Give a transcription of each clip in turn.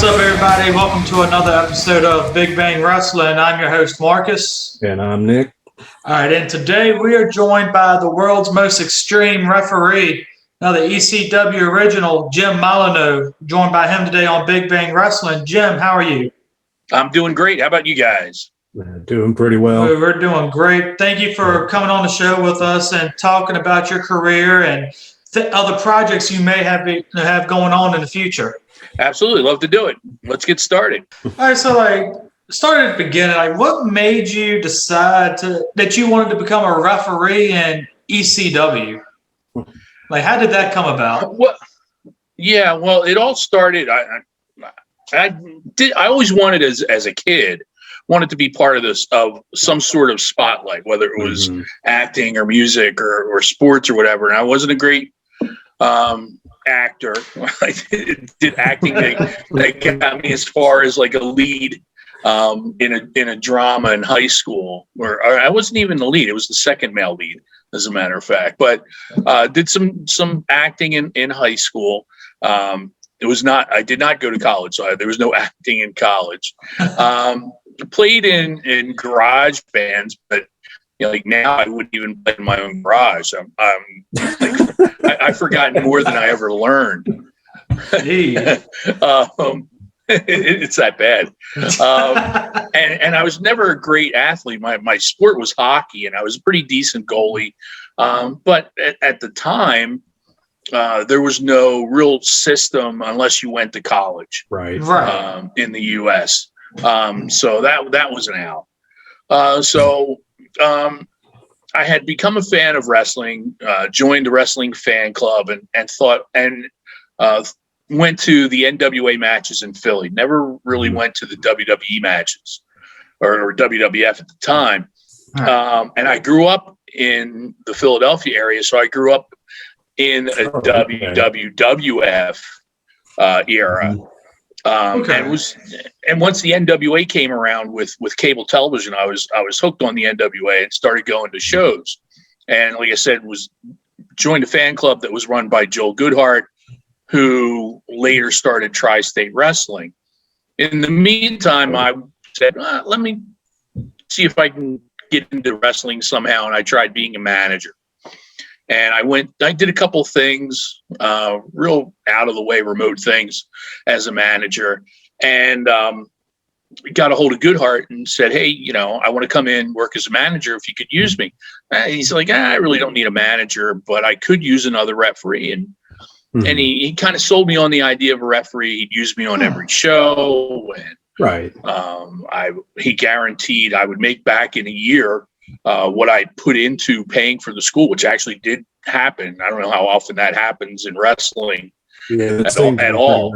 What's up, everybody? Welcome to another episode of Big Bang Wrestling. I'm your host, Marcus. And I'm Nick. All right, and today we are joined by the world's most extreme referee, the ECW original, Jim Molineaux, joined by him today on Big Bang Wrestling. Jim, how are you? I'm doing great. How about you guys? Doing pretty well. We're doing great. Thank you for coming on the show with us and talking about your career and other projects you may have going on in the future. Absolutely. Love to do it. Let's get started. All right, so start at the beginning. What made you decide that you wanted to become a referee in ECW? How did that come about? Well, it all started. I always wanted as a kid, wanted to be part of some sort of spotlight, whether it was acting or music or sports or whatever. And I wasn't a great actor. I did acting that got me as far as like a lead in a drama in high school, where I wasn't even the lead. It was the second male lead, as a matter of fact. But did some acting in high school. I did not go to college, so there was no acting in college. Played in garage bands, but now I wouldn't even play in my own garage. I've forgotten more than I ever learned. It's that bad. And I was never a great athlete. My sport was hockey, and I was a pretty decent goalie. But at the time, there was no real system unless you went to college, right? In the U.S. So that wasn't out. I had become a fan of wrestling, joined the wrestling fan club, and went to the NWA matches in Philly. Never really went to the WWE matches or WWF at the time. And I grew up in the Philadelphia area, so I grew up in a WWF era. And once the NWA came around with cable television, I was hooked on the NWA and started going to shows. And like I said, joined a fan club that was run by Joel Goodhart, who later started Tri-State Wrestling. In the meantime, I said, let me see if I can get into wrestling somehow. And I tried being a manager. And I did a couple things, real out of the way, remote things as a manager, and got a hold of Goodhart and said, hey, I want to come in, work as a manager if you could use me. He's like, I really don't need a manager, but I could use another referee. And he kind of sold me on the idea of a referee. He'd use me on every show. And, he guaranteed I would make back in a year what I put into paying for the school, which actually did happen. I don't know how often that happens in wrestling at all.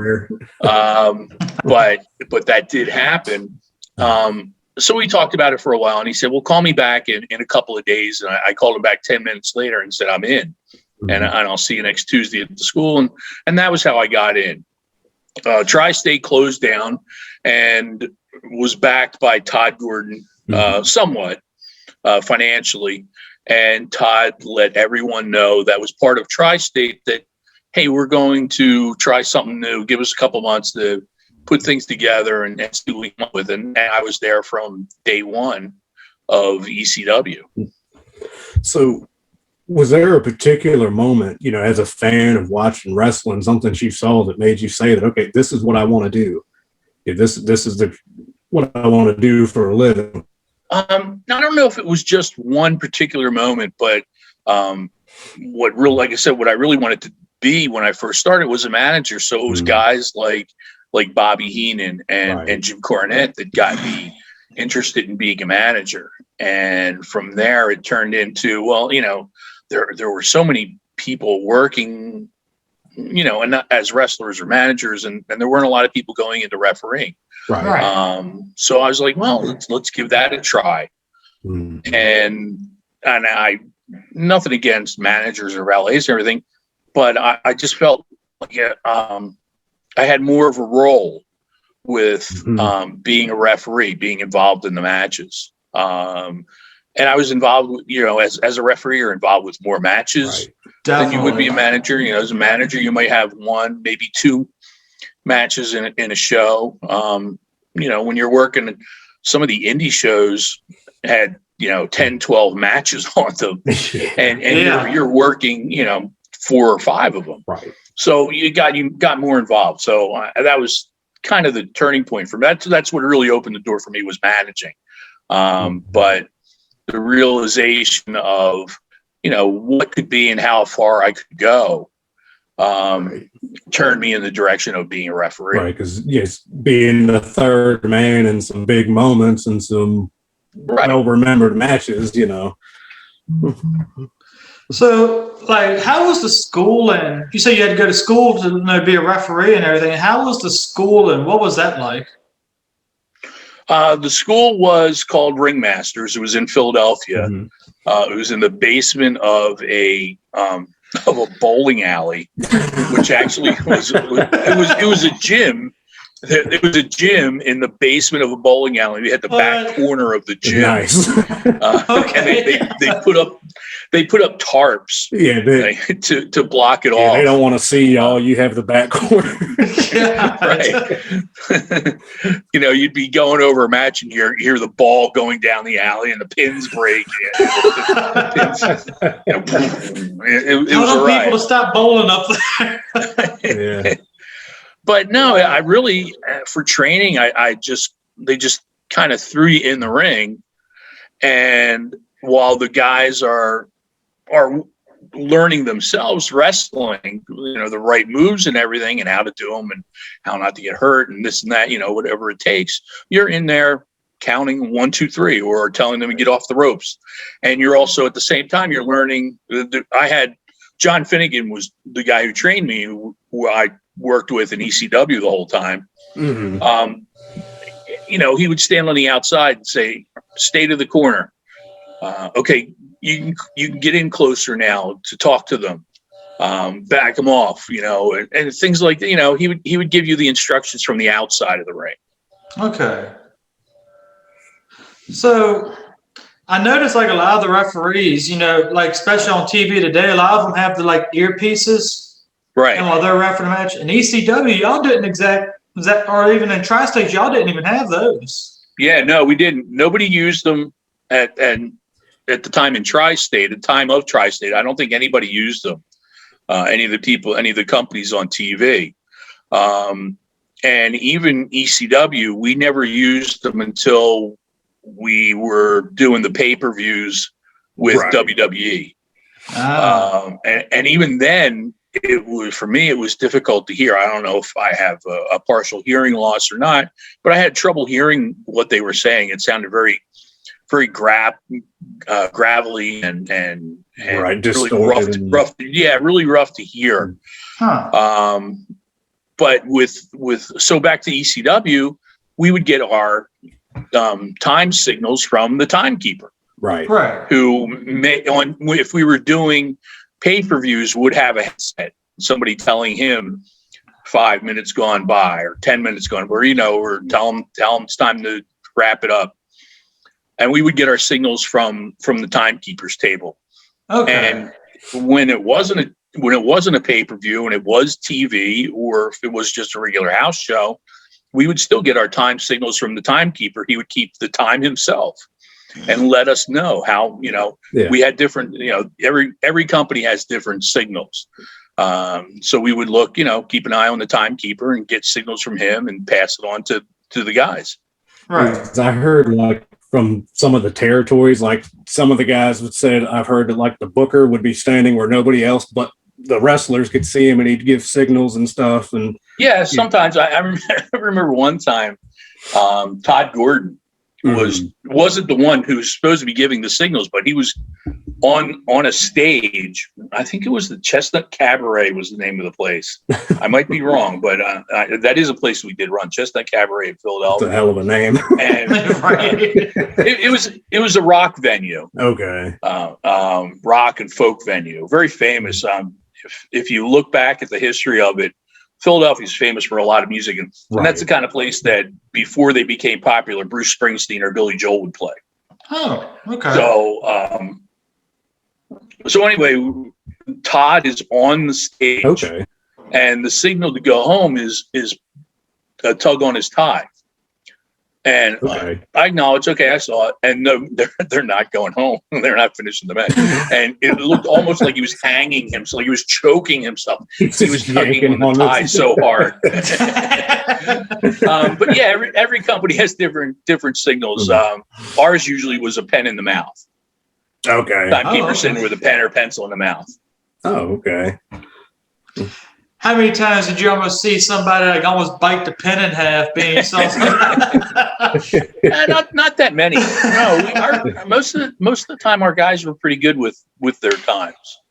But that did happen. So we talked about it for a while, and he said, well, call me back in a couple of days. And I called him back 10 minutes later and said, I'm in. And I'll see you next Tuesday at the school. And that was how I got in. Tri-State closed down and was backed by Todd Gordon somewhat financially. And Todd let everyone know that was part of Tri-State that, hey, we're going to try something new. Give us a couple months to put things together and see what we come up with. And I was there from day one of ECW. So was there a particular moment, as a fan of watching wrestling, something you saw that made you say that, okay, this is what I want to do? This is what I want to do for a living? I don't know if it was just one particular moment, but what I really wanted to be when I first started was a manager. So it was guys like Bobby Heenan and Jim Cornette that got me interested in being a manager. And from there, it turned into, there were so many people working, and not as wrestlers or managers, and there weren't a lot of people going into refereeing. So I was like, well, let's give that a try. And I, nothing against managers or valets and everything, but I just felt like I had more of a role with being a referee, being involved in the matches. And I was involved, as a referee, you're involved with more matches than you would be a manager. As a manager, you might have one, maybe two matches in a show. When you're working, some of the indie shows had 10, 12 matches on them, and you're working 4 or 5 of them. Right. So you got more involved. So that was kind of the turning point for me. That's what really opened the door for me, was managing. But the realization of what could be and how far I could go turned me in the direction of being a referee. Right, because being the third man in some big moments and some well-remembered matches, So, like, how was the schooling? You say you had to go to school to be a referee and everything. How was the schooling? What was that like? The school was called Ringmasters. It was in Philadelphia. Mm-hmm. It was in the basement of a bowling alley, which actually was a gym. It was a gym in the basement of a bowling alley. We had the back corner of the gym. Nice. Okay. And they put up tarps. To block it off. They don't want to see y'all. You have the back corner. Right. You'd be going over a match and hear the ball going down the alley and the pins break. It was a riot. People to stop bowling up there. Yeah. But no, I really, for training, they just kind of threw you in the ring, and while the guys are learning themselves wrestling, the right moves and everything, and how to do them, and how not to get hurt, and this and that, whatever it takes, you're in there counting 1, 2, 3, or telling them to get off the ropes, and you're also at the same time you're learning. I had John Finnegan was the guy who trained me, who I worked with in ECW the whole time. Mm-hmm. He would stand on the outside and say, "Stay to the corner. Okay, you can get in closer now to talk to them. Back them off, and things like that. He would give you the instructions from the outside of the ring." Okay. So I noticed like a lot of the referees, like especially on TV today, a lot of them have the like earpieces. Right. And while they're refereeing a match, in ECW, y'all didn't or even in Tri-State, y'all didn't even have those. Yeah, no, we didn't. Nobody used them at the time in Tri-State, at the time of Tri-State. I don't think anybody used them. Any of the companies on TV. And even ECW, we never used them until we were doing the pay-per-views with WWE. And even then, for me, it was difficult to hear. I don't know if I have a partial hearing loss or not, but I had trouble hearing what they were saying. It sounded very, very gravelly and really rough. Yeah, really rough to hear. Huh. But so back to ECW, we would get our time signals from the timekeeper. Right. Who if we were doing pay-per-views, would have a headset, somebody telling him 5 minutes gone by or 10 minutes gone, or tell him it's time to wrap it up, and we would get our signals from the timekeeper's table. Okay. And when it wasn't a pay-per-view and it was TV, or if it was just a regular house show, we would still get our time signals from the timekeeper. He would keep the time himself and let us know how, we had different, every company has different signals. So we would look, keep an eye on the timekeeper and get signals from him and pass it on to the guys. Right. I heard like from some of the territories, like some of the guys would say, I've heard that like the booker would be standing where nobody else but the wrestlers could see him, and he'd give signals and stuff. And yeah, sometimes I remember one time, Todd Gordon wasn't the one who was supposed to be giving the signals, but he was on a stage. I think it was the Chestnut Cabaret was the name of the place. I might be wrong, but that is a place we did run, Chestnut Cabaret in Philadelphia. That's a hell of a name. And it was a rock venue. Okay. Rock and folk venue, very famous. If you look back at the history of it, Philadelphia is famous for a lot of music, and that's the kind of place that before they became popular, Bruce Springsteen or Billy Joel would play. Oh, okay. So anyway, Todd is on the stage, okay, and the signal to go home is tug on his tie. And Okay. I acknowledged, okay, I saw it. And no, they're not going home. They're not finishing the match. And it looked almost like he was hanging himself. He was choking himself. He was tugging on the tie so hard. But yeah, every company has different signals. Ours usually was a pen in the mouth. Okay. Timekeeper sitting with a pen or pencil in the mouth. Oh, okay. How many times did you almost see somebody like almost bite the pen in half being so? Not that many. No, most of the time our guys were pretty good with their times.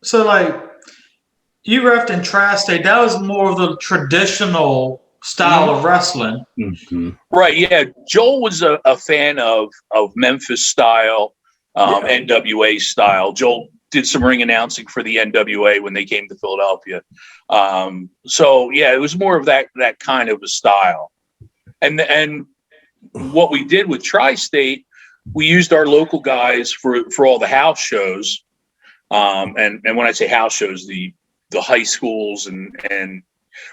So like you reffed in Tri-State, that was more of the traditional style of wrestling. Mm-hmm. Right. Yeah. Joel was a fan of Memphis style, NWA style. Joel did some ring announcing for the NWA when they came to Philadelphia. So yeah, it was more of that kind of a style. And what we did with Tri-State, we used our local guys for all the house shows. And when I say house shows, the high schools and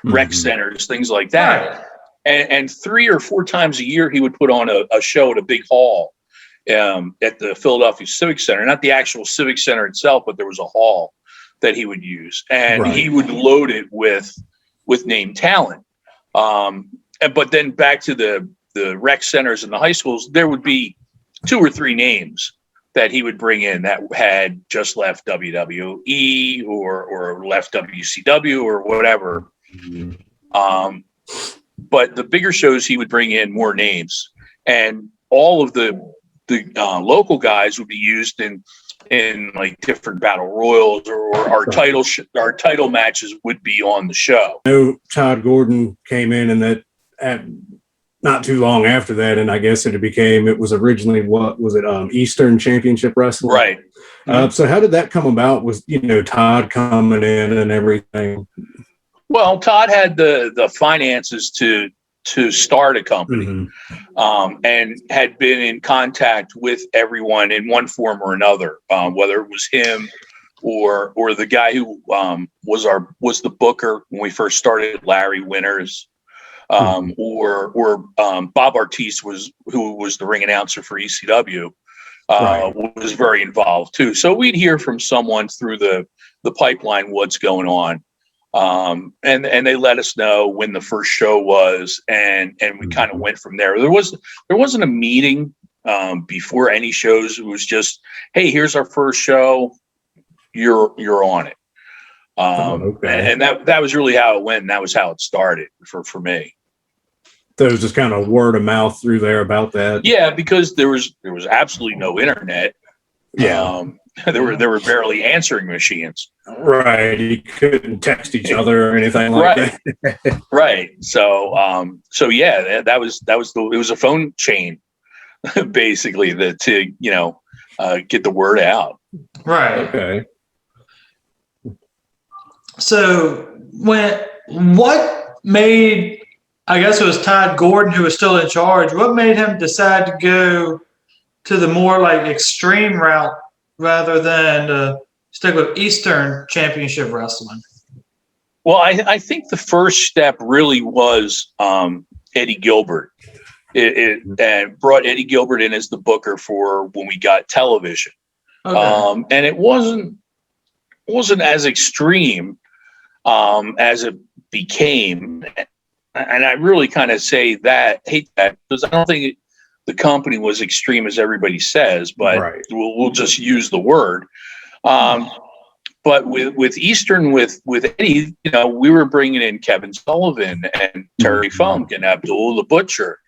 rec centers, things like that. Right. And 3 or 4 times a year, he would put on a show at a big hall. At the Philadelphia Civic Center, not the actual Civic Center itself, but there was a hall that he would use, and he would load it with name talent. But then back to the rec centers and the high schools, there would be 2 or 3 names that he would bring in that had just left WWE or left WCW or whatever. But the bigger shows, he would bring in more names, and all of the local guys would be used in like different battle royals, or our title matches would be on the show. I know Todd Gordon came in, and that not too long after that, and I guess it was originally, what was it, Eastern Championship Wrestling, right? So how did that come about? Was Todd coming in and everything? Well, Todd had the finances to start a company, and had been in contact with everyone in one form or another, whether it was him or the guy who was the booker when we first started, Larry Winters, or Bob Artiste who was the ring announcer for ECW, was very involved too. So we'd hear from someone through the pipeline what's going on. And they let us know when the first show was, and we kind of went from there. There wasn't a meeting before any shows. It was just, hey, here's our first show. You're on it. And that was really how it went. And that was how it started for me. There was just kind of word of mouth through there about that. Yeah, because there was absolutely no internet. Yeah. There were barely answering machines. Right. You couldn't text each other or anything like that. Right. So yeah, that was it was a phone chain basically to get the word out. Right. Okay. So what made, I guess it was Todd Gordon who was still in charge, what made him decide to go to the more like extreme route rather than stick with Eastern Championship Wrestling? Well, I think the first step really was Eddie Gilbert. It brought Eddie Gilbert in as the booker for when we got television. Okay. And it wasn't as extreme as it became. And I really kind of hate that because I don't think the company was extreme as everybody says, but we'll just use the word. But with Eastern, with Eddie, we were bringing in Kevin Sullivan and Terry Funk and Abdul the Butcher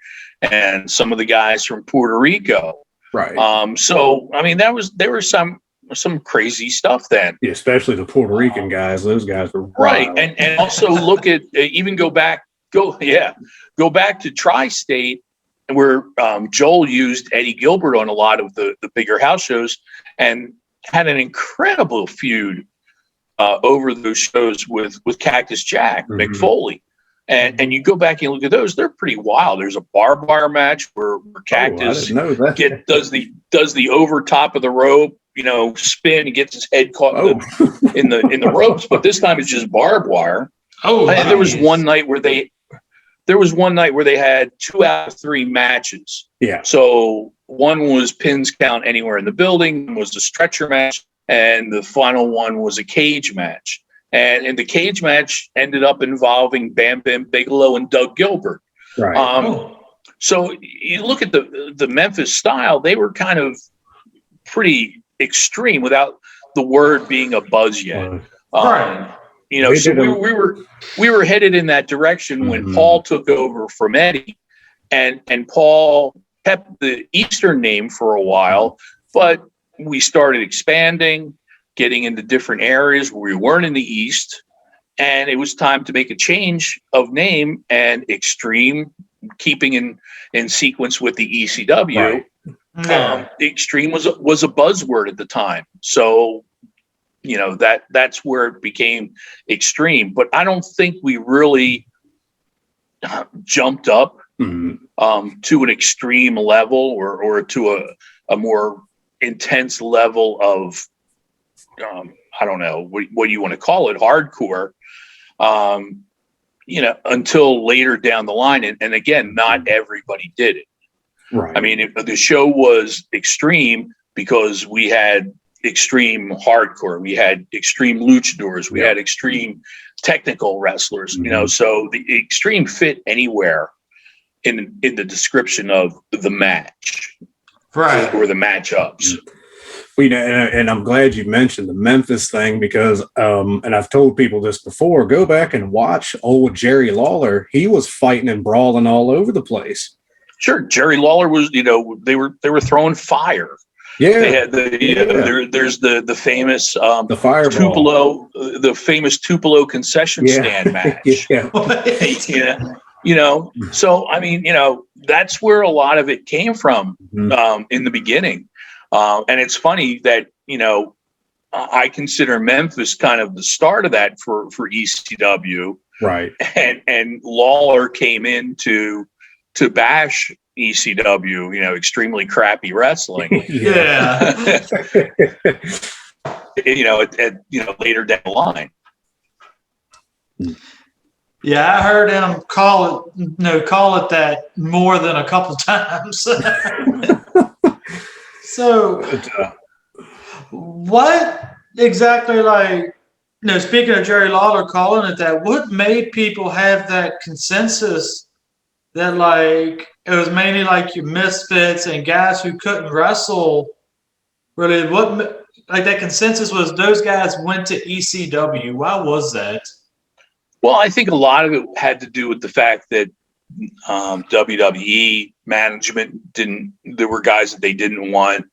and some of the guys from Puerto Rico. Right. So I mean, there was some crazy stuff then. Yeah, especially the Puerto Rican guys. Those guys were right. And also look at even go back to Tri-State, where Joel used Eddie Gilbert on a lot of the bigger house shows and had an incredible feud over those shows with Cactus Jack, Mick Foley. And you go back and look at those; they're pretty wild. There's a barbed wire match where Cactus does the over top of the rope, spin and gets his head caught in the ropes. But this time it's just barbed wire. And there was one night where they had 2 out of 3 matches. Yeah. So one was pins count anywhere in the building, one was a stretcher match, and the final one was a cage match. And the cage match ended up involving Bam Bam Bigelow and Doug Gilbert. Right. So you look at the Memphis style; they were kind of pretty extreme without the word being a buzz yet. Right. So we were headed in that direction when Paul took over from Eddie, and Paul kept the Eastern name for a while, but we started expanding, getting into different areas where we weren't in the East, and it was time to make a change of name, and Extreme, keeping in sequence with the ECW. Right. Extreme was a buzzword at the time, so that's where it became Extreme. But I don't think we really jumped up to an extreme level or to a more intense level of I don't know what you want to call it, hardcore, until later down the line. And again, not everybody did it. Right. I mean, the show was extreme because we had extreme hardcore, we had extreme luchadors, we had extreme technical wrestlers, so the extreme fit anywhere in the description of the match, right, or the matchups. And I'm glad you mentioned the Memphis thing because, and I've told people this before, go back and watch old Jerry Lawler. He was fighting and brawling all over the place. Sure. Jerry Lawler was, they were throwing fire. Yeah. They had there's the famous, the fireball. Tupelo, the famous Tupelo concession stand match. So, I mean, that's where a lot of it came from, in the beginning. And it's funny that, I consider Memphis kind of the start of that for ECW. Right. And Lawler came in to bash ECW, extremely crappy wrestling. Yeah. Later down the line. Yeah, I heard him call it that more than a couple times. So, what exactly, speaking of Jerry Lawler calling it that, what made people have that consensus that, it was mainly your misfits and guys who couldn't wrestle? Really, that consensus was those guys went to ECW. Why was that? Well, I think a lot of it had to do with the fact that WWE management there were guys that they didn't want.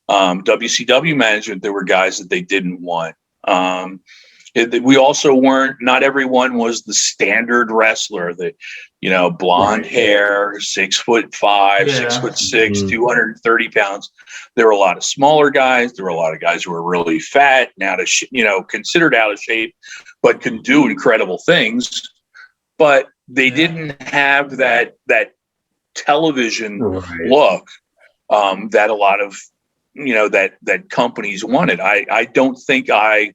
WCW management, there were guys that they didn't want. We also not everyone was the standard wrestler that, blonde hair, 6'5", 6'6", 230 pounds. There were a lot of smaller guys. There were a lot of guys who were really fat and considered out of shape, but can do incredible things. But they didn't have that television look that a lot of that companies wanted. I don't think I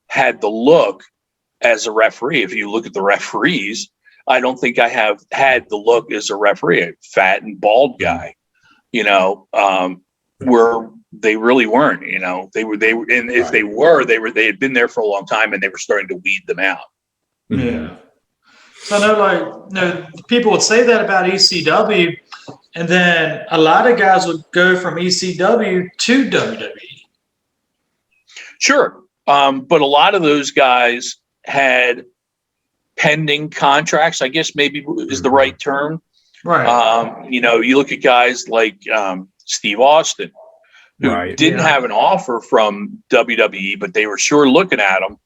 had the look as a referee. If you look at the referees, I don't think I have had the look as a referee, a fat and bald guy, where they really weren't, they were, and if they were, they had been there for a long time and they were starting to weed them out. Yeah. So I know, people would say that about ECW, and then a lot of guys would go from ECW to WWE. Sure. But a lot of those guys had pending contracts, I guess maybe is the right term. Right. You look at guys like Steve Austin, who didn't have an offer from WWE, but they were sure looking at him.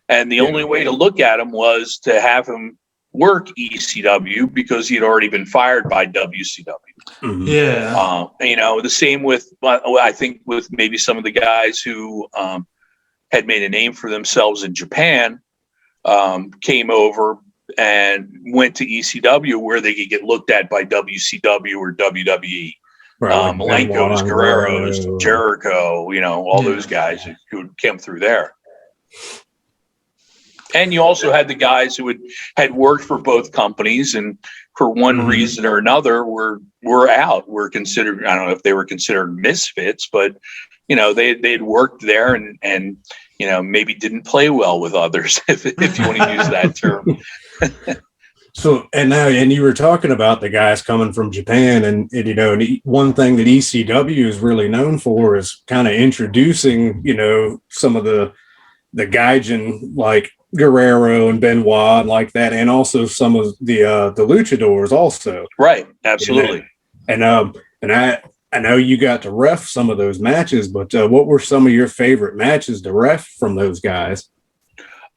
And the only way to look at him was to have him work ECW because he had already been fired by WCW. Yeah. The same with, I think, with maybe some of the guys who had made a name for themselves in Japan, came over and went to ECW where they could get looked at by WCW or WWE. Right, Malenko's, Guerrero's, Jericho, all those guys who came through there. And you also had the guys who had worked for both companies and for one reason or another were out. Were considered, I don't know if they were considered misfits, but they'd worked there and maybe didn't play well with others, if you want to use that term. So, and you were talking about the guys coming from Japan, and one thing that ECW is really known for is kind of introducing, some of the Gaijin like Guerrero and Benoit and like that, and also some of the luchadors also. Right, absolutely. And I know you got to ref some of those matches, but what were some of your favorite matches to ref from those guys?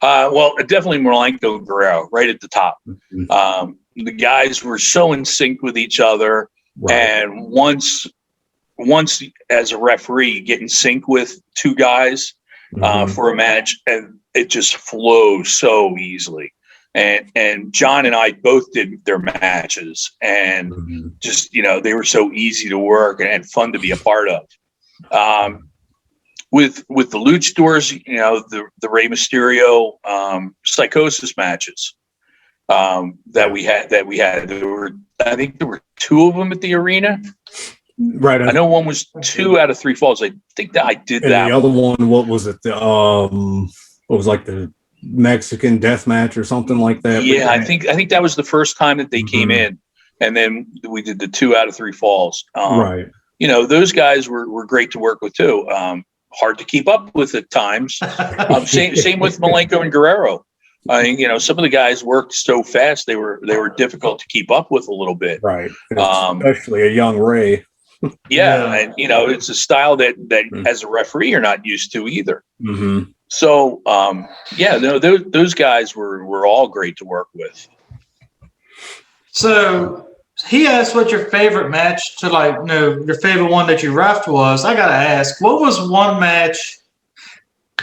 Well, definitely Malenko, Guerrero, right at the top. The guys were so in sync with each other, and once as a referee, you get in sync with two guys for a match, and it just flows so easily. And John and I both did their matches, and just they were so easy to work and fun to be a part of. With the luchadors, the Rey Mysterio Psychosis matches that we had. I think there were two of them at the arena. Right. I know one was 2 out of 3 falls. I think that I did and that. The other one, what was it? What was like the Mexican death match or something like that? Yeah, I think that was the first time that they came in, and then we did the 2 out of 3 falls. Right. Those guys were great to work with too. Hard to keep up with at times. Same with Malenko and Guerrero. Some of the guys worked so fast they were difficult to keep up with a little bit. Right. Especially a young Ray. Yeah, and it's a style that as a referee you're not used to either. So those guys were all great to work with. So he asked what your favorite match your favorite one that you refed was. I gotta ask, what was one match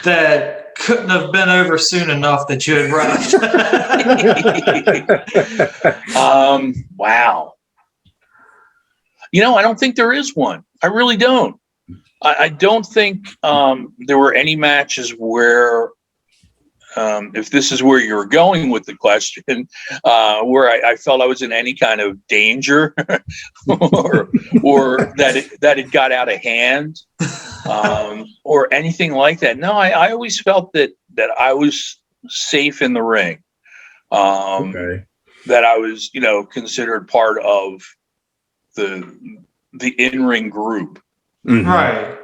that couldn't have been over soon enough that you had refed? Wow. I don't think there is one. I really don't. I don't think there were any matches where, if this is where you're going with the question, where I felt I was in any kind of danger or that it got out of hand or anything like that. No, I always felt that I was safe in the ring, that I was, considered part of the in-ring group. Right.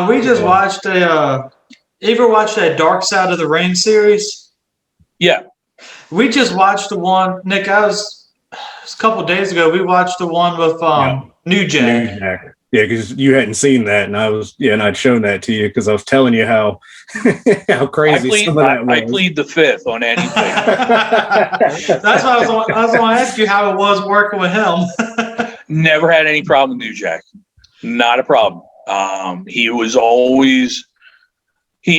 We just watched you ever watched that Dark Side of the Ring series? Yeah. We just watched the one, Nick, it was a couple of days ago, we watched the one with New Jack. Yeah, because you hadn't seen that, and I'd shown that to you because I was telling you how crazy some of that was. I plead the fifth on anything. That's why I was going to ask you how it was working with him. Never had any problem with New Jack. Not a problem. He was always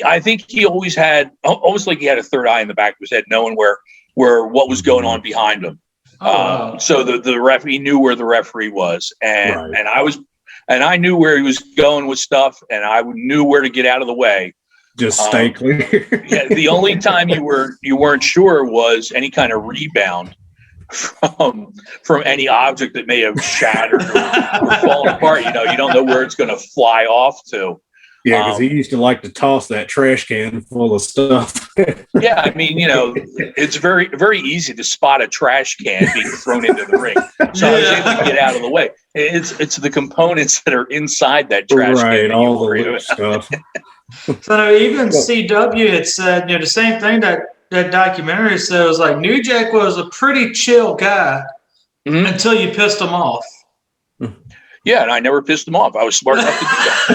I think he always had almost like he had a third eye in the back of his head, knowing where what was going on behind him. So the referee knew where the referee was, and I knew where he was going with stuff, and I knew where to get out of the way. Just stay clear. Yeah, the only time you weren't sure was any kind of rebound from any object that may have shattered or fallen apart. You don't know where it's going to fly off to. Yeah, because he used to like to toss that trash can full of stuff. Yeah, I mean, it's very, very easy to spot a trash can being thrown into the ring. So I was able to get out of the way. It's the components that are inside that trash can. Right, all the stuff. So even CW had said, the same thing that documentary said, was like New Jack was a pretty chill guy until you pissed him off. Yeah, and I never pissed him off. I was smart enough to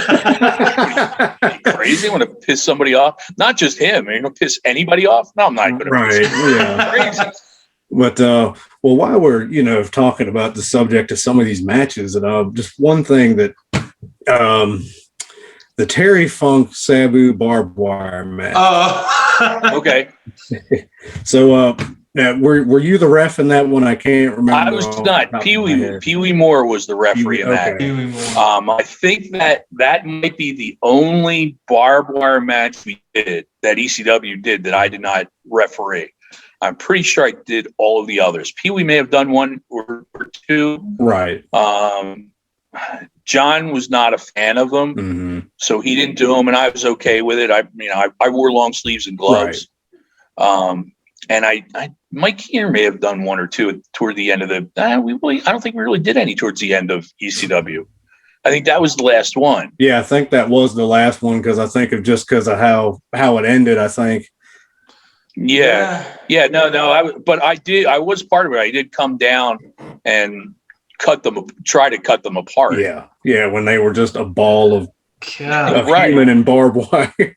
do that. Are you crazy? I want to piss somebody off? Not just him. Are you going to piss anybody off? No, I'm not going to piss him. Crazy. But, while we're, talking about the subject of some of these matches, and just one thing that the Terry Funk Sabu barbed wire match. Okay. So, now, were you the ref in that one? I can't remember. I was not. Pee Wee Moore was the referee in that. I think that might be the only barbed wire match we did that ECW did that I did not referee. I'm pretty sure I did all of the others. Pee Wee may have done one or two. Right. John was not a fan of them, so he didn't do them, and I was okay with it. I wore long sleeves and gloves. Right. And Mike Keener may have done one or two toward the end of the. I don't think we really did any towards the end of ECW. I think that was the last one. Yeah, I think that was the last one because I think of just because of how it ended. I think. Yeah. No. I was part of it. I did come down and try to cut them apart. Yeah. When they were just a ball of right. human and barbed wire.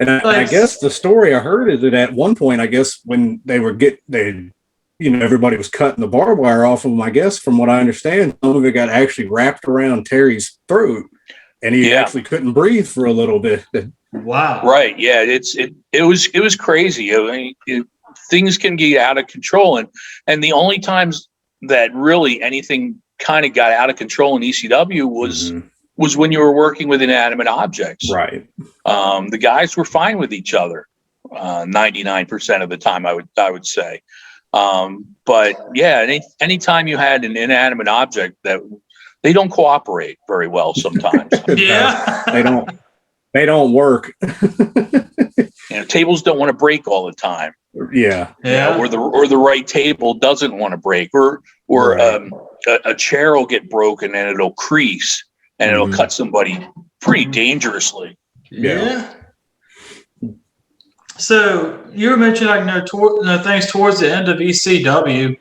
And I guess the story I heard is that at one point, I guess when everybody was cutting the barbed wire off of them, I guess from what I understand, some of it got actually wrapped around Terry's throat and he actually couldn't breathe for a little bit. Wow. Right. Yeah. It was crazy. I mean, things can get out of control. And the only times that really anything kind of got out of control in ECW was when you were working with inanimate objects. Right. The guys were fine with each other 99% of the time, I would say. But yeah, anytime you had an inanimate object that they don't cooperate very well sometimes. Yeah. They don't work. Tables don't want to break all the time. Yeah. Or the right table doesn't want to break, or right. A chair will get broken and it'll crease and it'll cut somebody pretty dangerously. Yeah. So you were mentioning things towards the end of ECW.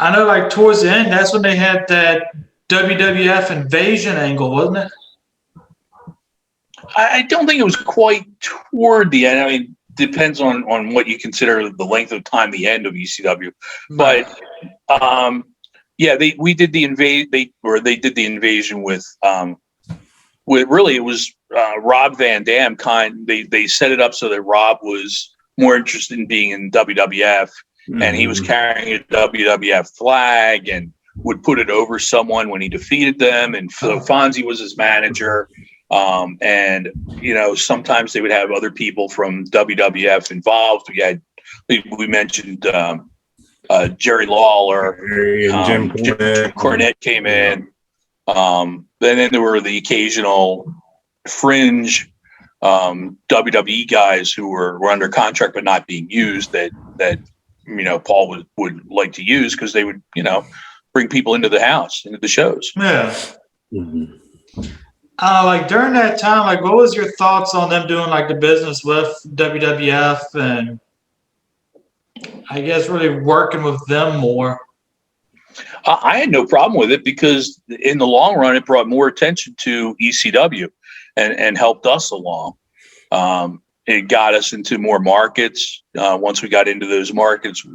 I know towards the end, that's when they had that WWF invasion angle, wasn't it? I don't think it was quite toward the end. I mean, depends on what you consider the length of time the end of ECW. But they did the invasion with really it was Rob Van Dam they set it up so that Rob was more interested in being in WWF and he was carrying a WWF flag and would put it over someone when he defeated them, and so Fonzie was his manager. And sometimes they would have other people from WWF involved. We mentioned Jerry Lawler, and Jim Cornette came in. Then there were the occasional fringe WWE guys who were under contract but not being used that Paul would like to use because they would bring people into the house, into the shows. Yeah. During that time, what was your thoughts on them doing the business with WWF and I guess really working with them more? I had no problem with it because in the long run, it brought more attention to ECW and helped us along. It got us into more markets. Once we got into those markets,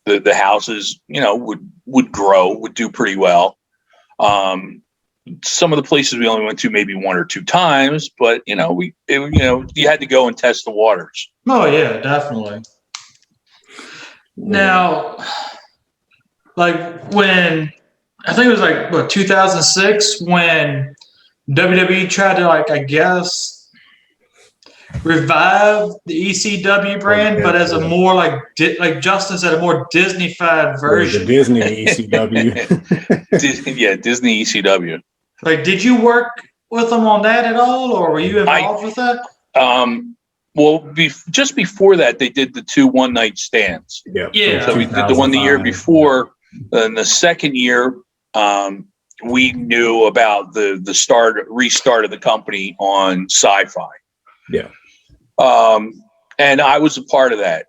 the houses, would grow, would do pretty well. Some of the places we only went to maybe one or two times, but you had to go and test the waters. Oh yeah, definitely. Now, when I think it was 2006 when WWE tried to I guess revive the ECW brand, but as a more like Justin said, a more Disney-fied version. The Disney ECW. Yeah, Disney ECW. Did you work with them on that at all, or were you involved with that? Well, just before that, they did the 2 one-night stands. Yeah. So we did the one the year before. And the second year, we knew about the restart of the company on Sci-Fi. Yeah. And I was a part of that.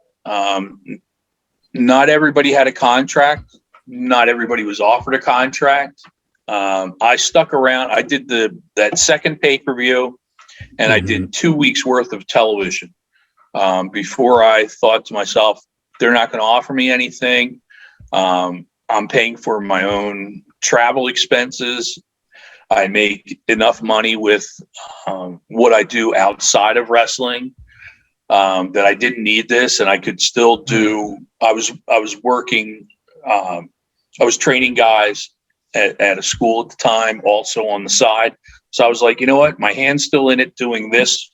Not everybody had a contract. Not everybody was offered a contract. I stuck around. I did that second pay-per-view, and I did 2 weeks worth of television before I thought to myself, they're not going to offer me anything. I'm paying for my own travel expenses. I make enough money with what I do outside of wrestling that I didn't need this, and I could still do. I was working. I was training guys at a school at the time, also on the side. So I was like, you know what, my hand's still in it doing this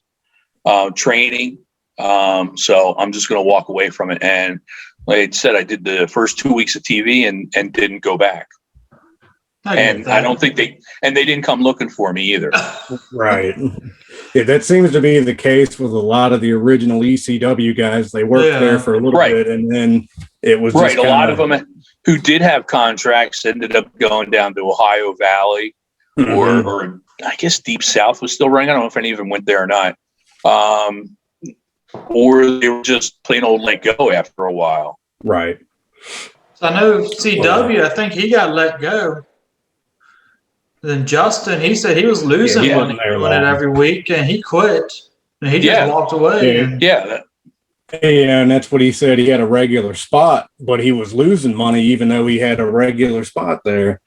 training. So I'm just going to walk away from it. And like I said, I did the first 2 weeks of TV and didn't go back. And I don't think they didn't come looking for me either. Right. Yeah, that seems to be the case with a lot of the original ECW guys. They worked there for a little bit, and then it was just a lot of them who did have contracts ended up going down to Ohio Valley, or I guess Deep South was still running. I don't know if any of them went there or not. Or they were just plain old let go after a while. Right. So I know CW, I think he got let go. Then Justin, he said he was losing money doing it every week, and he quit. And he just walked away. Yeah, and that's what he said. He had a regular spot, but he was losing money even though he had a regular spot there.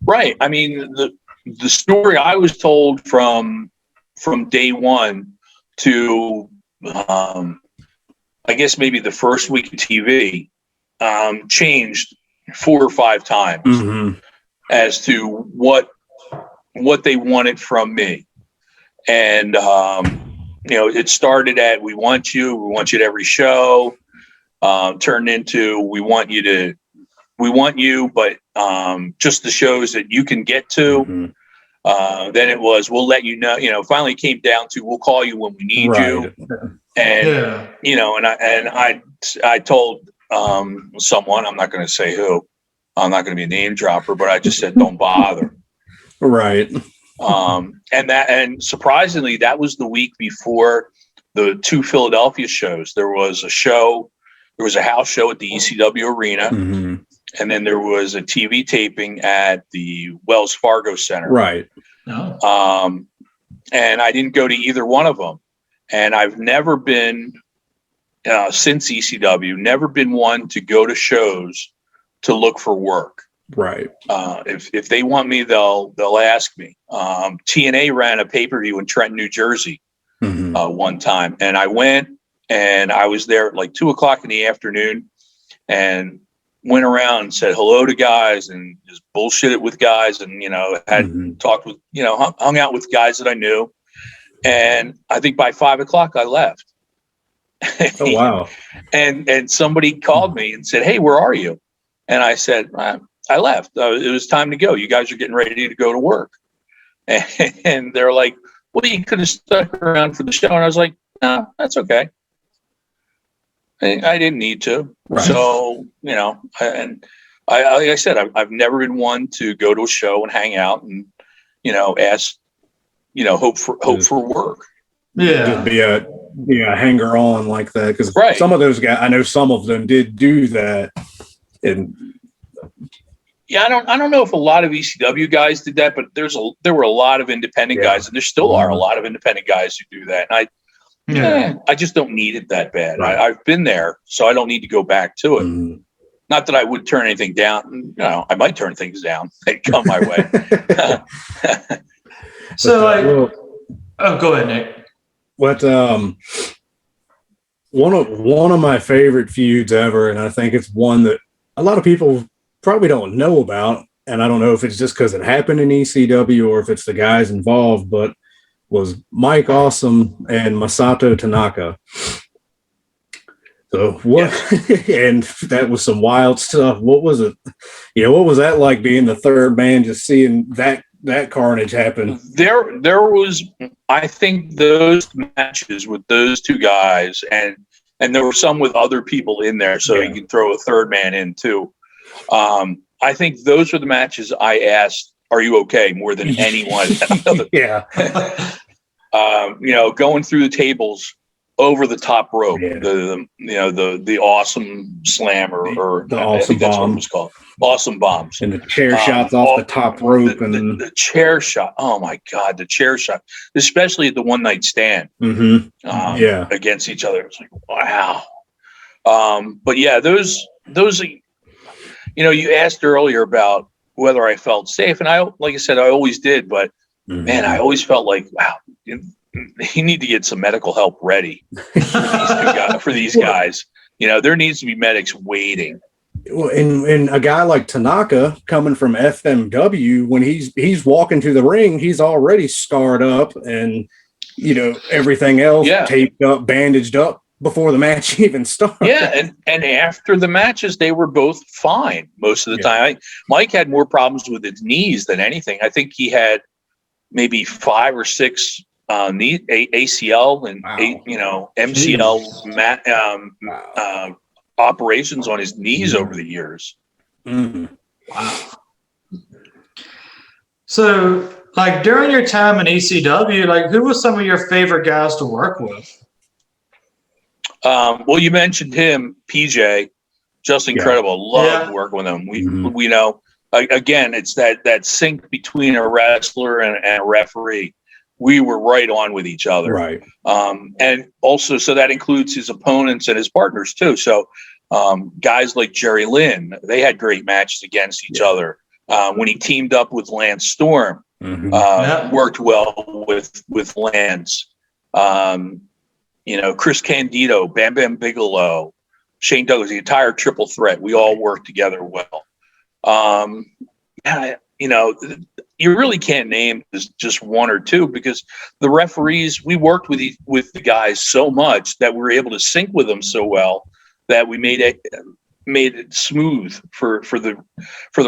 Right. I mean, the story I was told from day one to I guess maybe the first week of TV changed 4 or 5 times as to what they wanted from me. And it started at we want you at every show, turned into we want you, but just the shows that you can get to. Then it was we'll let you know, finally came down to we'll call you when we need you. And and I told someone, I'm not going to say who, I'm not going to be a name dropper, but I just said don't bother. Right. And surprisingly, that was the week before the 2 Philadelphia shows. There was a house show at the ECW Arena, and then there was a TV taping at the Wells Fargo Center. Right. And I didn't go to either one of them. And I've never been, since ECW, never been one to go to shows to look for work. Right. If they want me, they'll ask me. TNA ran a pay-per-view in Trenton, New Jersey, one time, and I went, and I was there at like 2:00 in the afternoon, and went around and said hello to guys and just bullshitted with guys, and had talked with hung out with guys that I knew, and I think by 5:00 I left. Oh wow! and somebody called me and said, "Hey, where are you?" And I said, I left. It was time to go. You guys are getting ready to go to work. And they're like, well, you could have stuck around for the show. And I was like, no, that's okay. I didn't need to. Right. So, like I said, I've never been one to go to a show and hang out and, ask, hope for work. Yeah. Just be a hanger on like that. Because some of those guys, I know some of them did do that. And yeah, I don't know if a lot of ECW guys did that, but there were a lot of independent guys, and there still are a lot of independent guys who do that. And I just don't need it that bad. Right. I've been there, so I don't need to go back to it. Not that I would turn anything down. I might turn things down. They come my way. So go ahead, Nick. What one of my favorite feuds ever, and I think it's one that a lot of people probably don't know about, and I don't know if it's just because it happened in ECW or if it's the guys involved, but was Mike Awesome and Masato Tanaka. So what? And that was some wild stuff. What was it? What was that like being the third man, just seeing that carnage happen? There was, I think, those matches with those two guys, and there were some with other people in there, so you can throw a third man in too. I think those were the matches I asked, "Are you okay?" more than anyone. Going through the tables over the top rope, the awesome slam or the I think awesome that's bomb. what it was called, awesome bombs, and the chair shots off the top rope, and the chair shot. Oh my God, the chair shot, especially at the one night stand against each other. It's like wow. But yeah, those. You asked earlier about whether I felt safe. And like I said, I always did, but man, I always felt like, wow, you need to get some medical help ready for these guys. You know, there needs to be medics waiting. Well, and a guy like Tanaka coming from FMW, when he's walking to the ring, he's already scarred up and, you know, everything else taped up, bandaged up before the match even starts. Yeah, and after the matches, they were both fine most of the time. Mike had more problems with his knees than anything. I think he had maybe 5 or 6 knee ACL and MCL operations on his knees over the years. Wow. So, like, during your time in ECW, like, who was some of your favorite guys to work with? Well, you mentioned him, PJ, just incredible. Love working with him. We know, again, it's that sync between a wrestler and a referee. We were right on with each other. Right. And also, so that includes his opponents and his partners too. So guys like Jerry Lynn, they had great matches against each other. When he teamed up with Lance Storm, worked well with Lance. You know, Chris Candido, Bam Bam Bigelow, Shane Douglas, the entire triple threat. We all worked together well. You know, you really can't name just one or two, because the referees, we worked with the guys so much that we were able to sync with them so well that we made it smooth for the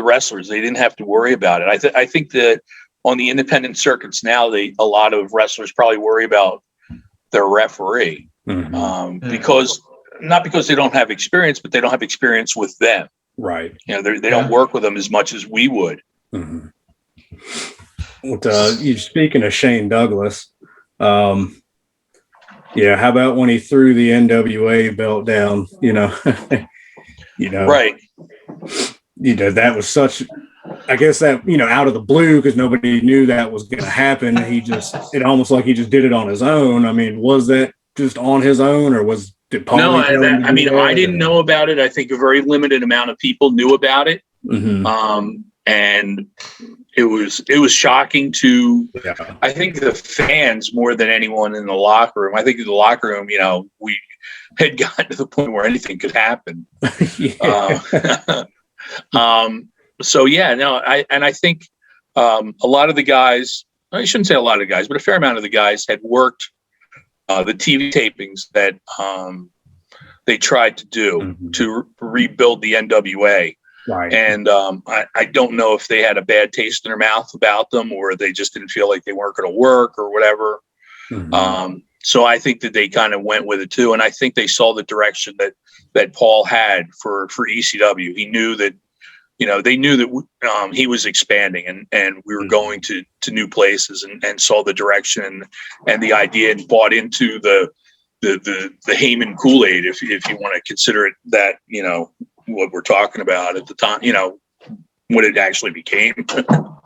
wrestlers. They didn't have to worry about it. I think that on the independent circuits now, a lot of wrestlers probably worry about their referee because not because they don't have experience, but they don't have experience with them. Right. You know, they don't work with them as much as we would. You speaking of Shane Douglas, how about when he threw the NWA belt down? Right. That was such. I guess that out of the blue, because nobody knew that was going to happen. It almost like he just did it on his own. I mean, was that just on his own, or did Paulie? No, I didn't know about it. I think a very limited amount of people knew about it. And it was shocking to, I think, the fans more than anyone in the locker room. I think in the locker room, we had gotten to the point where anything could happen. I think a lot of the guys, I shouldn't say a lot of guys, but a fair amount of the guys had worked the TV tapings that they tried to do to rebuild the NWA. Right. And I don't know if they had a bad taste in their mouth about them, or they just didn't feel like they weren't going to work or whatever. So I think that they kind of went with it too. And I think they saw the direction that Paul had for ECW. He knew that, they knew that he was expanding and we were going to new places, and saw the direction and the idea, and bought into the Heyman Kool-Aid, if you want to consider it that, what we're talking about at the time, when it actually became. Well,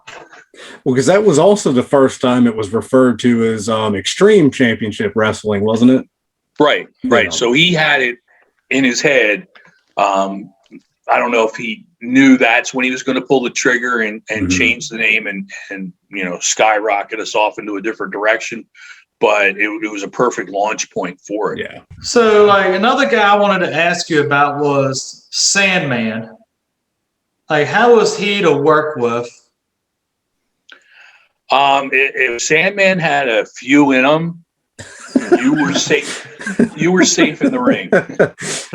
because that was also the first time it was referred to as Extreme Championship Wrestling, wasn't it? Right. So he had it in his head. I don't know if he knew that's when he was going to pull the trigger and change the name and skyrocket us off into a different direction. But it was a perfect launch point for it. Yeah. So, like, another guy I wanted to ask you about was Sandman. Like, how was he to work with? If Sandman had a few in him, you were safe. You were safe in the ring.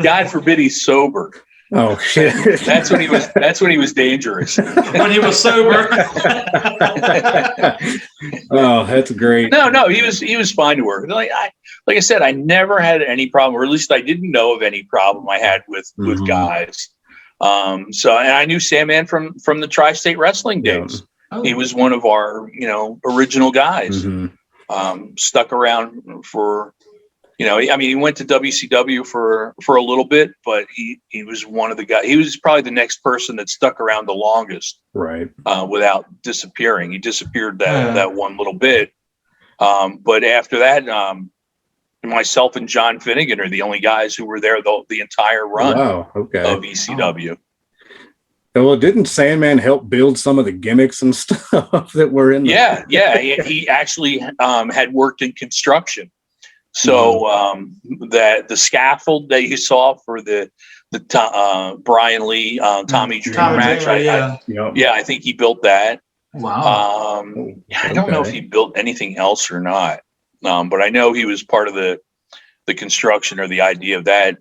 God forbid he's sober. Oh shit! That's when he was dangerous. When he was sober. Oh, that's great. No, he was fine to work. Like I said, I never had any problem, or at least I didn't know of any problem I had with guys. So, and I knew Sandman from the Tri-State Wrestling days. Oh. He was one of our original guys. Stuck around for. He went to WCW for a little bit, but he was one of the guys. He was probably the next person that stuck around the longest, right? Without disappearing. He disappeared that one little bit, but after that, myself and John Finnegan are the only guys who were there the entire run. Wow, okay. Of ECW. Well, didn't Sandman help build some of the gimmicks and stuff that were in? He actually had worked in construction. So that the scaffold that you saw for the Brian Lee Tommy Dreamer match, I think he built that. Wow. I don't know if he built anything else or not, but I know he was part of the construction or the idea of that.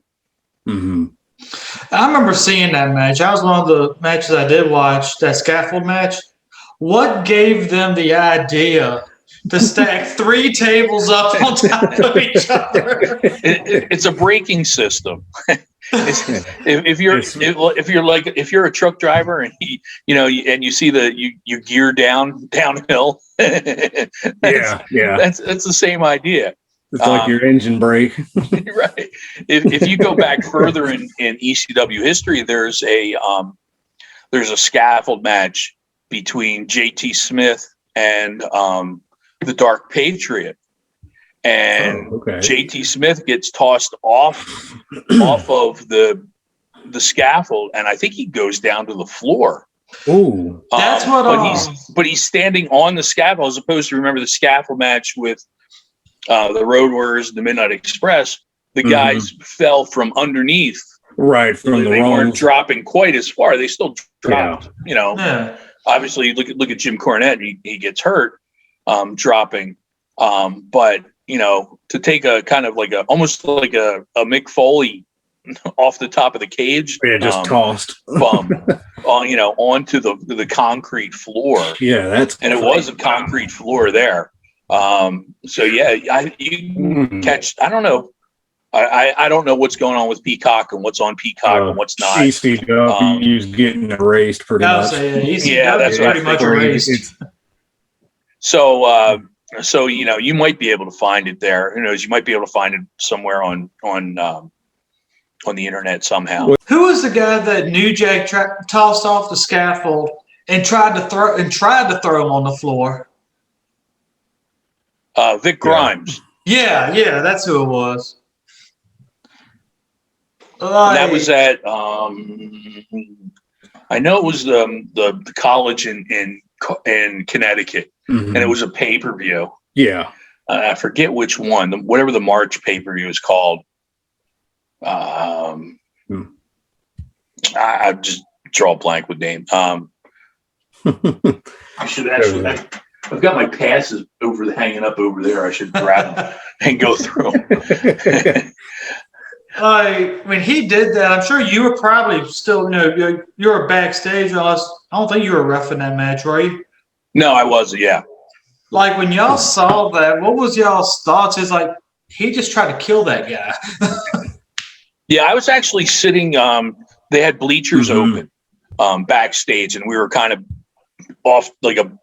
Mm-hmm. I remember seeing that match. That was one of the matches I did watch, that scaffold match. What gave them the idea to stack 3 tables up on top of each other? It's a braking system. If you're a truck driver and you see you gear downhill, that's the same idea. It's like your engine brake. Right. If you go back further in ECW history, there's a scaffold match between JT Smith and the Dark Patriot. And JT Smith gets tossed off of the scaffold, and I think he goes down to the floor. Ooh, that's but he's standing on the scaffold, as opposed to, remember the scaffold match with the Road Warriors, the Midnight Express. The guys fell from underneath. Right, from they weren't dropping quite as far. They still dropped. Obviously, look at Jim Cornette. He gets hurt dropping. But to take a kind of almost like a Mick Foley off the top of the cage, just tossed onto the concrete floor. Yeah, it was a concrete floor there. Catch. I don't know. I don't know what's going on with Peacock and what's on Peacock and what's not. ECW's getting erased pretty much. That's pretty much erased. So you might be able to find it there. Who knows? You might be able to find it somewhere on the internet somehow. Who was the guy that New Jack tossed off the scaffold and tried to throw him on the floor? Vic Grimes. Yeah, that's who it was. That was at I know it was the college in Connecticut, and it was a pay-per-view. Yeah, I forget which one. Whatever the March pay-per-view is called. I just draw a blank with name. I should actually. I've got my passes hanging up over there. I should grab them and go through them. When he did that, I'm sure you were probably still, you were backstage. I don't think you were reffing that match, were you? No, I wasn't. Yeah. Like when y'all saw that, what was y'all's thoughts? It's like he just tried to kill that guy. Yeah, I was actually sitting. They had bleachers open backstage, and we were kind of off,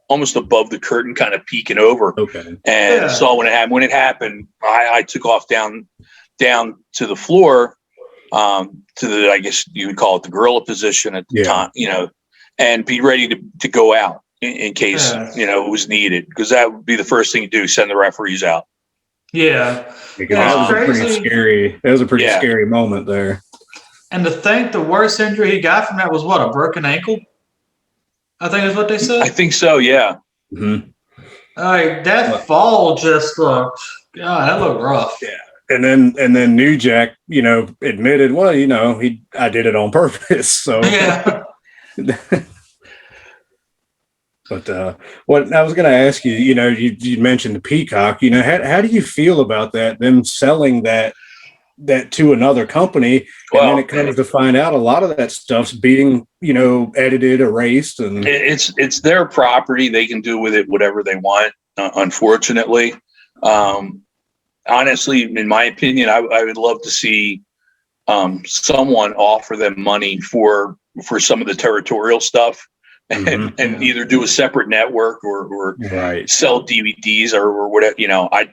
almost above the curtain, kind of peeking over. Okay. And saw when it happened. When it happened, I took off down to the floor, to the, I guess you would call it the gorilla position at the time, and be ready to go out in case it was needed, because that would be the first thing you do: send the referees out. Yeah, that was a pretty scary. That was a pretty scary moment there. And to think the worst injury he got from that was what, a broken ankle? I think is what they said. I think so. Yeah. Mm-hmm. That fall just looked. God, that looked rough. Yeah. And then New Jack, admitted, well, I did it on purpose. So yeah. But what I was going to ask you, you mentioned the Peacock. How do you feel about that? Them selling that to another company, and then it comes to find out a lot of that stuff's being, edited, erased, and it's their property. They can do with it whatever they want. Unfortunately, honestly, in my opinion, I would love to see someone offer them money for some of the territorial stuff. And either do a separate network or sell DVDs or whatever.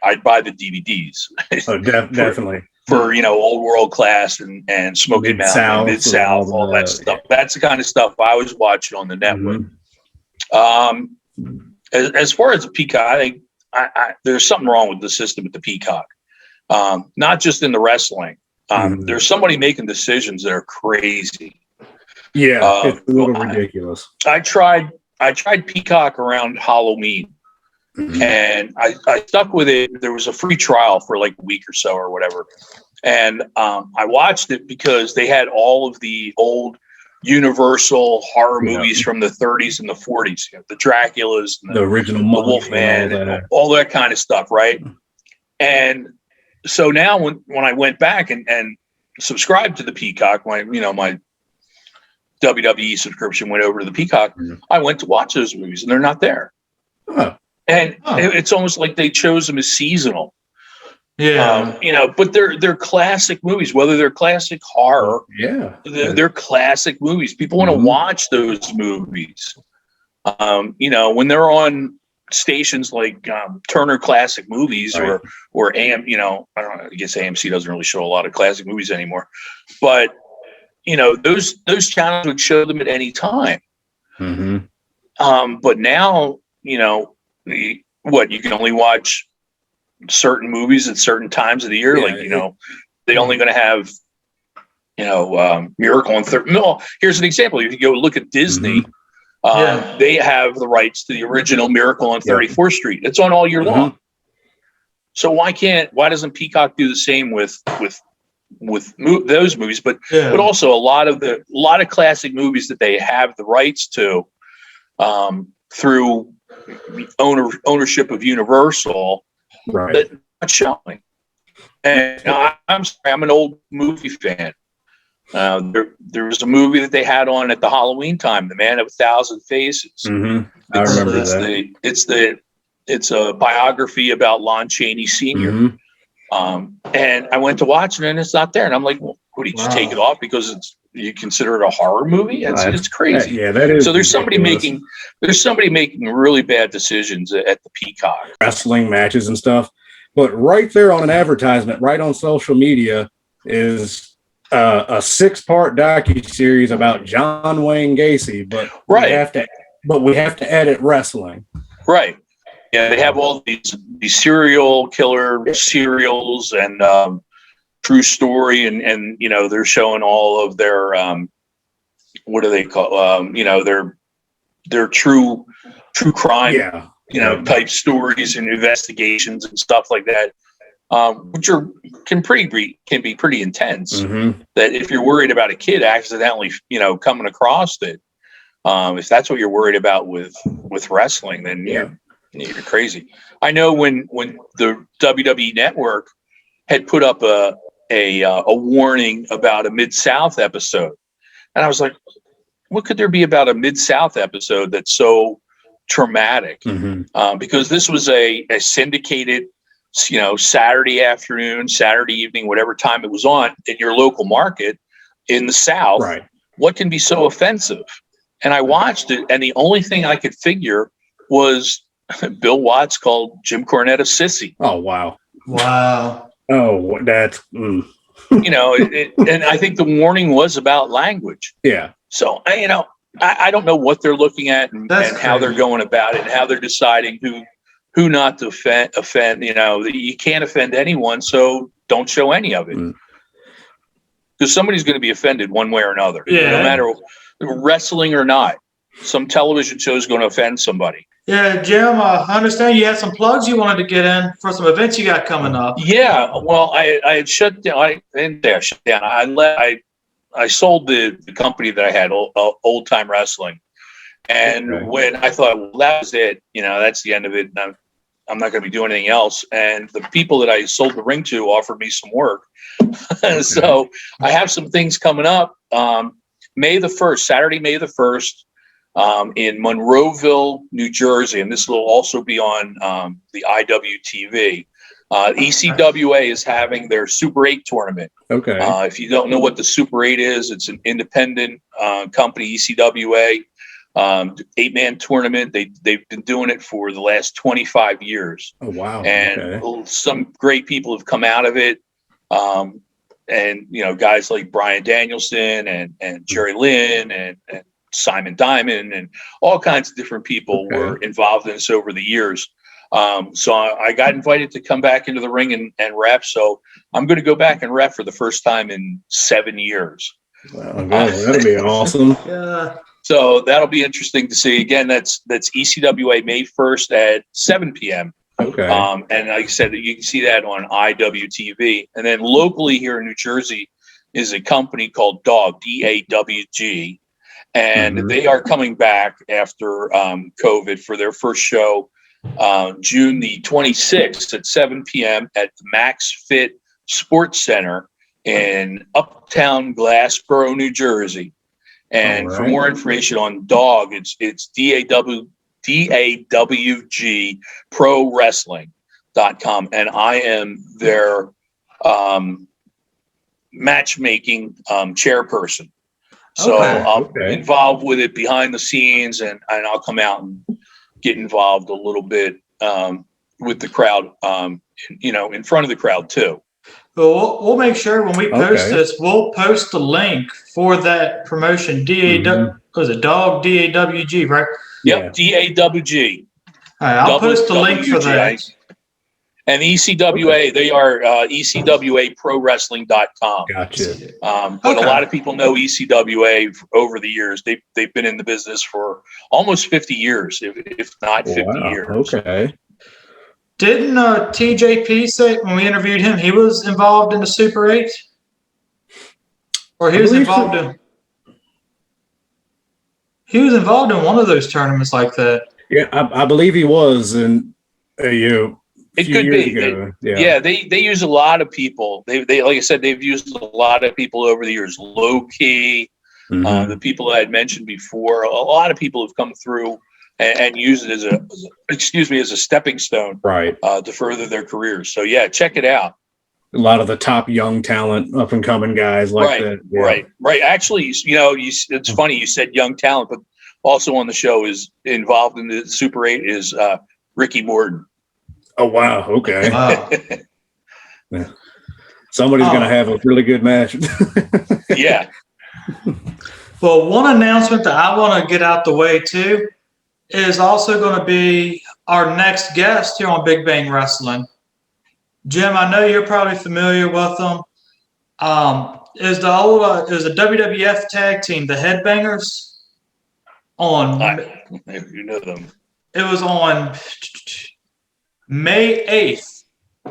I'd buy the DVDs. Oh, definitely for Old World Class and Smoky Mountain, Mid South, all that stuff. That's the kind of stuff I was watching on the network. As far as the Peacock, I think there's something wrong with the system at the Peacock. Not just in the wrestling. There's somebody making decisions that are crazy. Yeah, it's a little ridiculous. I tried Peacock around Halloween, and I stuck with it. There was a free trial for like a week or so or whatever, and I watched it because they had all of the old Universal horror movies from the 30s and the 40s, the Draculas, and the original the Wolfman, and all that kind of stuff, right? And so now when I went back and subscribed to the Peacock, my WWE subscription went over to the Peacock, I went to watch those movies, and they're not there. And it's almost like they chose them as seasonal. Yeah. But they're classic movies, whether they're classic horror. Yeah. They're classic movies. People want to watch those movies. When they're on stations like Turner Classic Movies or AM, I don't know, I guess AMC doesn't really show a lot of classic movies anymore, but those channels would show them at any time. But now, you can only watch certain movies at certain times of the year. They only going to have, Miracle on No, here's an example. If you go look at Disney, they have the rights to the original Miracle on 34th Street. It's on all year long. So why doesn't Peacock do the same with those movies? But also a lot of classic movies that they have the rights to through ownership of Universal. Right. But not showing. And I'm sorry, I'm an old movie fan. There was a movie that they had on at the Halloween time, The Man of a Thousand Faces. I remember that. It's a biography about Lon Chaney Sr. And I went to watch it, and it's not there. And I'm like, well, what did you just take it off because you consider it a horror movie? It's crazy. That is. So there's somebody making really bad decisions at the Peacock. Wrestling matches and stuff. But right there on an advertisement, right on social media, is a 6-part docuseries about John Wayne Gacy. But we have to edit wrestling. Right. Yeah, they have all these serial killer serials and true story, and they're showing all of their what do they call their true crime type stories and investigations and stuff like that, which can be pretty intense. That if you're worried about a kid accidentally coming across it, if that's what you're worried about with wrestling, then you're crazy. I know when the WWE Network had put up a warning about a Mid-South episode, and I was like, what could there be about a Mid-South episode that's so traumatic? Because this was a syndicated, Saturday afternoon, Saturday evening, whatever time it was on in your local market in the South. Right. What can be so offensive? And I watched it, and the only thing I could figure was Bill Watts called Jim Cornette a sissy. Oh, wow. Wow. Oh, that's... and I think the warning was about language. Yeah. So, I don't know what they're looking at and how they're going about it and how they're deciding who not to offend. You can't offend anyone, so don't show any of it. Because somebody's going to be offended one way or another. Yeah. No matter wrestling or not. Some television show is going to offend somebody. Yeah, Jim, I understand you had some plugs you wanted to get in for some events you got coming up. Yeah, well, I had shut down. I didn't say I shut down. I sold the company that I had, Old Time Wrestling, and when I thought, well, that was it, that's the end of it. And I'm not going to be doing anything else. And the people that I sold the ring to offered me some work, so I have some things coming up. May the 1st, Saturday, May the 1st. In Monroeville, New Jersey, and this will also be on the IWTV. ECWA is having their Super 8 tournament. Okay. If you don't know what the Super 8 is, it's an independent company, ECWA, 8-man tournament. They've been doing it for the last 25 years. Oh, wow. And some great people have come out of it. And, guys like Bryan Danielson and Jerry Lynn and Simon Diamond and all kinds of different people were involved in this over the years. So I got invited to come back into the ring and rep. So I'm going to go back and rep for the first time in 7 years. Well, that'll be awesome. Yeah. So that'll be interesting to see. Again, that's ECWA May 1st at 7 p.m. Okay. And like I said, you can see that on IWTV. And then locally here in New Jersey is a company called Dog, DAWG. And they are coming back after COVID for their first show, June the 26th at 7 p.m. at the Max Fit Sports Center in Uptown Glassboro, New Jersey. And for more information on Dog, it's DAWG Pro Wrestling.com. And I am their matchmaking chairperson. So I'll be involved with it behind the scenes, and I'll come out and get involved a little bit with the crowd, in front of the crowd too. Well, we'll make sure when we post this, we'll post the link for that promotion. Was it Dog DAWG, right? Yep, DAWG. All right, I'll post the link for that. And ECWA, they are ECWAProWrestling.com. Gotcha. But a lot of people know ECWA over the years. They've been in the business for almost 50 years, if not 50 years. Okay. Didn't TJP say when we interviewed him, he was involved in the Super 8? Or he was involved in one of those tournaments like that. Yeah, I believe he was, and it could be. They use a lot of people. They like I said, they've used a lot of people over the years. Low key, the people I had mentioned before. A lot of people have come through and use it as a stepping stone, right, to further their careers. So yeah, check it out. A lot of the top young talent, up and coming guys like that. Yeah. Right. Actually, it's funny you said young talent, but also on the show is involved in the Super 8 is Ricky Morton. Oh wow! Okay. Wow. Yeah. Somebody's going to have a really good match. Yeah. Well, one announcement that I want to get out the way too is also going to be our next guest here on Big Bang Wrestling. Jim, I know you're probably familiar with them. Is the WWF tag team, the Headbangers, on? You know them. It was on May 8th.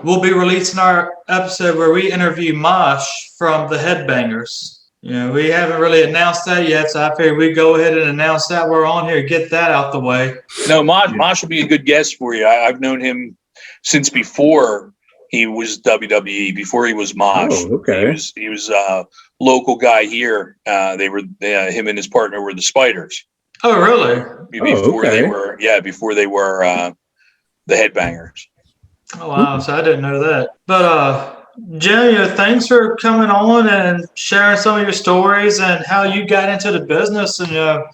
We'll be releasing our episode where we interview Mosh from the Headbangers. We haven't really announced that yet, so I figured we'd go ahead and announce that we're on here, get that out the way. No, Mosh will be a good guest for you. I've known him since before he was WWE, before he was Mosh. Oh, okay. He was a local guy here. Him and his partner were the Spiders. Oh, really? Before they were the Headbangers. Oh, wow. So I didn't know that. But Jim, thanks for coming on and sharing some of your stories and how you got into the business and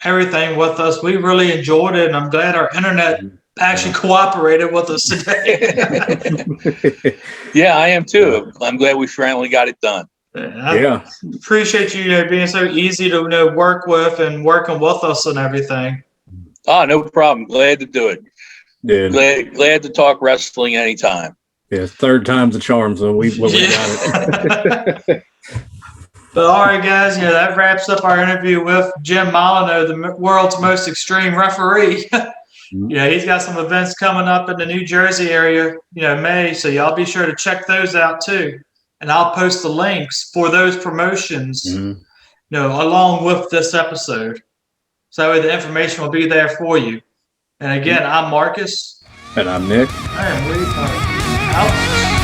everything with us. We really enjoyed it, and I'm glad our internet actually cooperated with us today. Yeah, I am too. I'm glad we finally got it done. I appreciate you being so easy to work with and working with us and everything. Oh, no problem. Glad to do it. Yeah. Glad to talk wrestling anytime. Yeah, third time's a charm, so we got it. But all right, guys, that wraps up our interview with Jim Molineaux, the world's most extreme referee. He's got some events coming up in the New Jersey area, May, so y'all be sure to check those out too. And I'll post the links for those promotions, along with this episode. So the information will be there for you. And again, I'm Marcus. And I'm Nick. And we are out.